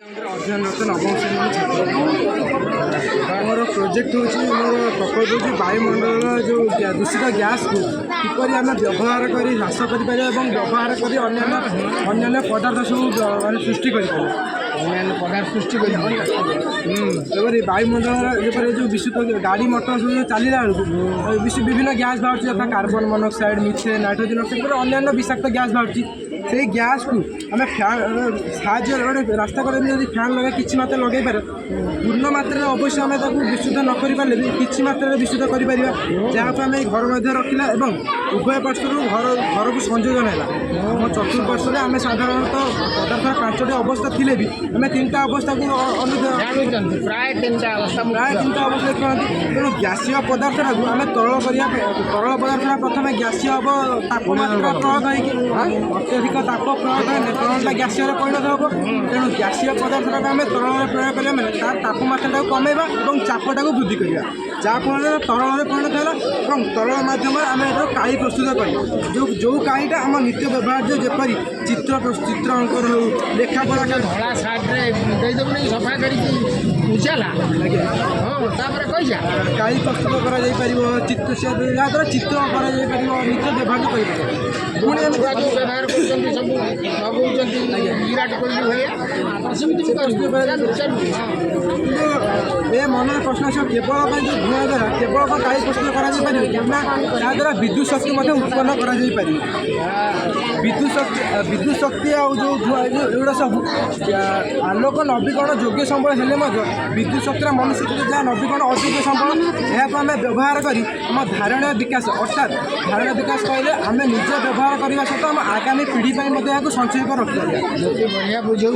अध्ययनरत नवम श्रेणी छात्र मोर प्रोजेक्ट हूँ मोर प्रकल्प हूँ वायुमंडल जो दूषित गैस को किपर आम व्यवहार कर ह्रास कर व्यवहार कर अन्य पदार्थ सब सृष्टि कर पदार्थ सृष्टि वायुमंडल जो विशुद्ध गाड़ी मोटर सब चलला बेलू विभिन्न गैस बाहर यथा carbon monoxide methane nitrogen oxide अन्य विषाक्त गैस बाहर से गैस को आम फैन साहय रास्ता कड़े जब फैन लगे किसी मात्रा लगे पारे पूर्ण मात्रा अवश्य आम विशुद्ध न करें भी किसी मात्रा विशुद्ध कर जहाँ आम घर मध्य रखा और उभय पार्श्वर घर को संयोजन है आम चतुर्पार्श्व आम साधारणतः पदार्थ पांचटी अवस्था थी भी आम तीन अवस्था को प्राय तीन अवस्था देखते तेणु गैसीय पदार्थ आम तरल तरल पदार्थ प्रथम गैसीय हम तापमात्रा प्रयोग अत्यधिक ताप प्रयोग है तरलटा गैसीय परिणत हम तेणु गैसीय पदार्थ आम तरल प्रयोग करा मैंने तार तापमात्रा कमेवा और चापटा को वृद्धि करवा जहाँफल तरल परिणत है और तरल मध्यम आम काई प्रस्तुत कर जो काईटा आम नित्य व्यवहार जपरी चित्र अंकन हो लेखा पढ़ा धला साइड्रे सफा कर उजाला काई प्रस्तुत कर चित्र जहाँद्वारा चित्र कर नित्य व्यवहार कर पुणी व्यवहार कर विराट कोहली ए मन प्रश्न केवल जो धुआं द्वारा केवल काई प्रस्तुत कर विद्युत शक्ति उत्पन्न कर विद्युत शक्ति आ जो धुआं एगुड़ा सब आलोक नवीकरण योग्य संबल हेले विद्युत शक्ति मनुष्य जहाँ नवीकरण अयोग्य संबल यहाँ आम व्यवहार कर आम धारणीय विकास अर्थात धारणीय विकास कहले आम निजे व्यवहार करने सहित आम आगामी पीढ़ी पर संचय कर रखिए बढ़िया बुझे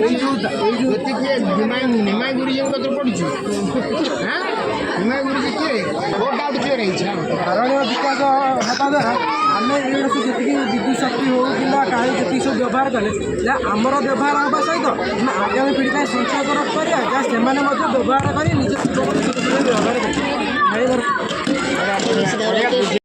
निमाई गुरुजी पढ़ु निमाई गुरुजी किए बहुत डाउट क्लियर है धारणीय विकास हेबा द्वारा आम ये जी विद्युत शक्ति हो कि जी सब व्यवहार कले आमर व्यवहार हाँ सहित आम आगामी पीढ़ी पर संचय कर रखिए जहाँ से व्यवहार कर निज व्यवहार कर